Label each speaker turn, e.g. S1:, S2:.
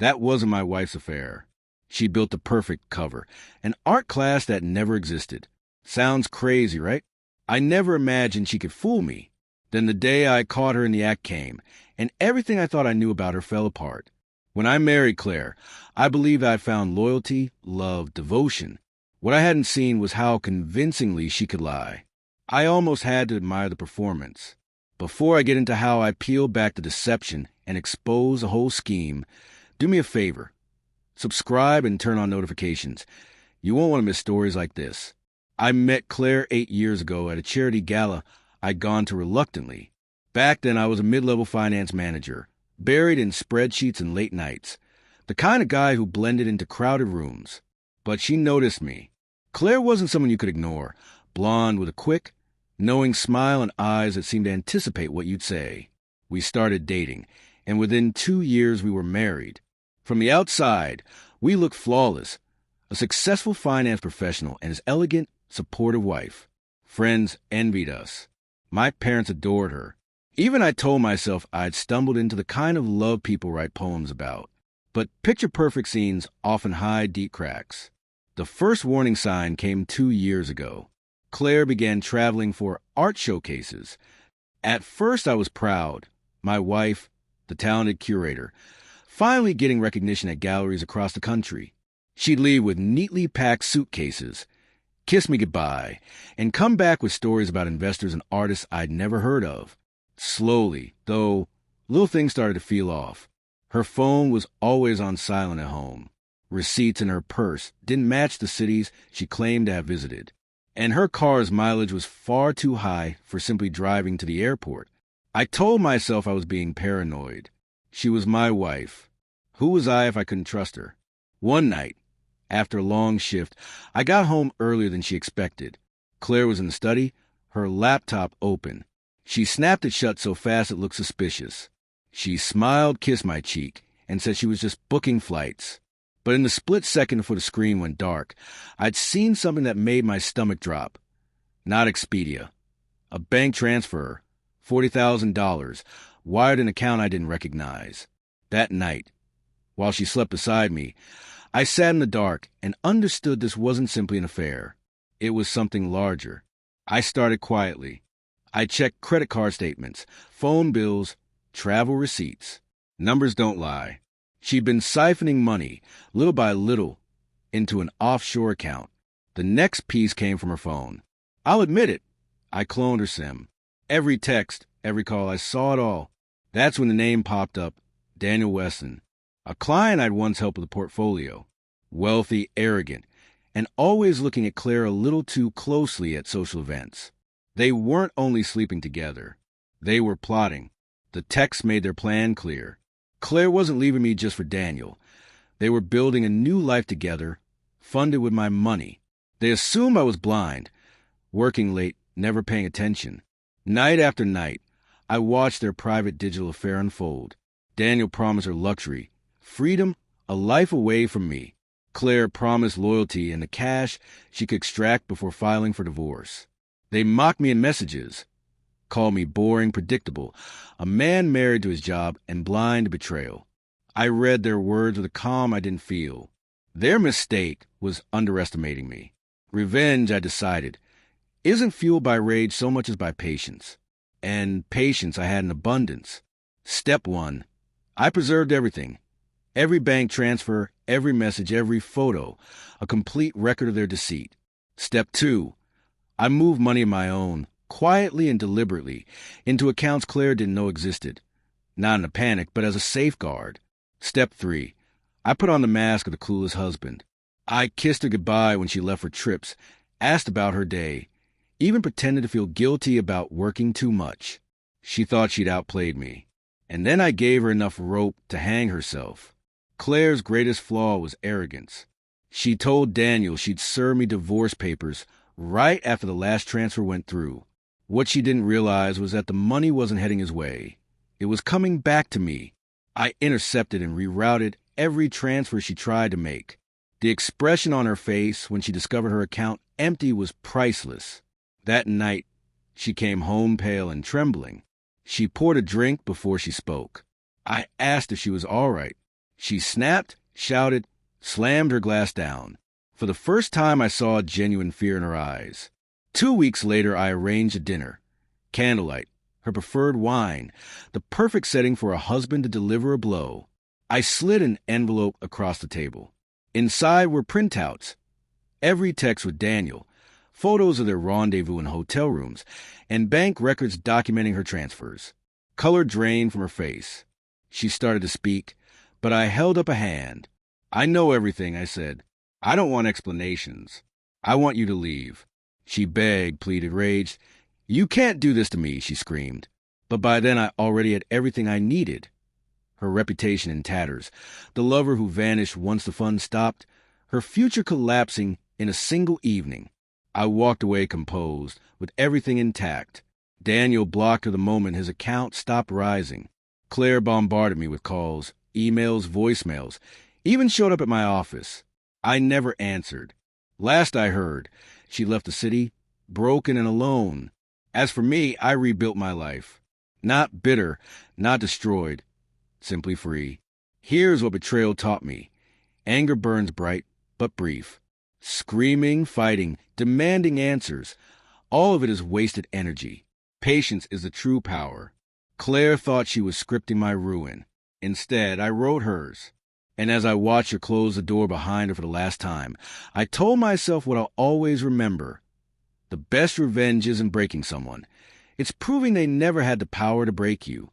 S1: That wasn't my wife's affair. She built the perfect cover, an art class that never existed. Sounds crazy, right? I never imagined she could fool me. Then the day I caught her in the act came, and everything I thought I knew about her fell apart. When I married Claire, I believed I'd found loyalty, love, devotion. What I hadn't seen was how convincingly she could lie. I almost had to admire the performance. Before I get into how I peel back the deception and expose the whole scheme, do me a favor. Subscribe and turn on notifications. You won't want to miss stories like this. I met Claire 8 years ago at a charity gala I'd gone to reluctantly. Back then, I was a mid-level finance manager, buried in spreadsheets and late nights, the kind of guy who blended into crowded rooms. But she noticed me. Claire wasn't someone you could ignore, blonde with a quick, knowing smile and eyes that seemed to anticipate what you'd say. We started dating, and within 2 years we were married. From the outside, we looked flawless, a successful finance professional and his elegant, supportive wife. Friends envied us. My parents adored her. Even I told myself I'd stumbled into the kind of love people write poems about. But picture-perfect scenes often hide deep cracks. The first warning sign came 2 years ago. Claire began traveling for art showcases. At first I was proud. My wife, the talented curator, finally getting recognition at galleries across the country. She'd leave with neatly packed suitcases, kiss me goodbye, and come back with stories about investors and artists I'd never heard of. Slowly, though, little things started to feel off. Her phone was always on silent at home. Receipts in her purse didn't match the cities she claimed to have visited. And her car's mileage was far too high for simply driving to the airport. I told myself I was being paranoid. She was my wife. Who was I if I couldn't trust her? One night, after a long shift, I got home earlier than she expected. Claire was in the study, her laptop open. She snapped it shut so fast it looked suspicious. She smiled, kissed my cheek, and said she was just booking flights. But in the split second before the screen went dark, I'd seen something that made my stomach drop. Not Expedia. A bank transfer, $40,000, wired an account I didn't recognize. That night, while she slept beside me, I sat in the dark and understood this wasn't simply an affair. It was something larger. I started quietly. I checked credit card statements, phone bills, travel receipts. Numbers don't lie. She'd been siphoning money, little by little, into an offshore account. The next piece came from her phone. I'll admit it. I cloned her SIM. Every text, every call, I saw it all. That's when the name popped up, Daniel Weston, a client I'd once helped with a portfolio. Wealthy, arrogant, and always looking at Claire a little too closely at social events. They weren't only sleeping together. They were plotting. The texts made their plan clear. Claire wasn't leaving me just for Daniel. They were building a new life together, funded with my money. They assumed I was blind, working late, never paying attention. Night after night, I watched their private digital affair unfold. Daniel promised her luxury, freedom, a life away from me. Claire promised loyalty and the cash she could extract before filing for divorce. They mocked me in messages, called me boring, predictable, a man married to his job and blind to betrayal. I read their words with a calm I didn't feel. Their mistake was underestimating me. Revenge, I decided, isn't fueled by rage so much as by patience. And patience I had in abundance. Step 1. I preserved everything. Every bank transfer, every message, every photo, a complete record of their deceit. Step 2. I moved money of my own, quietly and deliberately, into accounts Claire didn't know existed. Not in a panic, but as a safeguard. Step 3. I put on the mask of the clueless husband. I kissed her goodbye when she left for trips, asked about her day, even pretended to feel guilty about working too much. She thought she'd outplayed me. And then I gave her enough rope to hang herself. Claire's greatest flaw was arrogance. She told Daniel she'd serve me divorce papers right after the last transfer went through. What she didn't realize was that the money wasn't heading his way. It was coming back to me. I intercepted and rerouted every transfer she tried to make. The expression on her face when she discovered her account empty was priceless. That night, she came home pale and trembling. She poured a drink before she spoke. I asked if she was all right. She snapped, shouted, slammed her glass down. For the first time, I saw genuine fear in her eyes. 2 weeks later, I arranged a dinner. Candlelight, her preferred wine, the perfect setting for a husband to deliver a blow. I slid an envelope across the table. Inside were printouts. Every text with Daniel, photos of their rendezvous in hotel rooms, and bank records documenting her transfers. Color drained from her face. She started to speak, but I held up a hand. I know everything, I said. I don't want explanations. I want you to leave. She begged, pleaded, raged. You can't do this to me, she screamed. But by then I already had everything I needed. Her reputation in tatters, the lover who vanished once the fun stopped, her future collapsing in a single evening. I walked away composed, with everything intact. Daniel blocked her the moment his account stopped rising. Claire bombarded me with calls, emails, voicemails, even showed up at my office. I never answered. Last I heard, she left the city, broken and alone. As for me, I rebuilt my life. Not bitter, not destroyed, simply free. Here's what betrayal taught me. Anger burns bright, but brief. Screaming, fighting, demanding answers. All of it is wasted energy. Patience is the true power. Claire thought she was scripting my ruin. Instead, I wrote hers. And as I watched her close the door behind her for the last time, I told myself what I'll always remember. The best revenge isn't breaking someone. It's proving they never had the power to break you.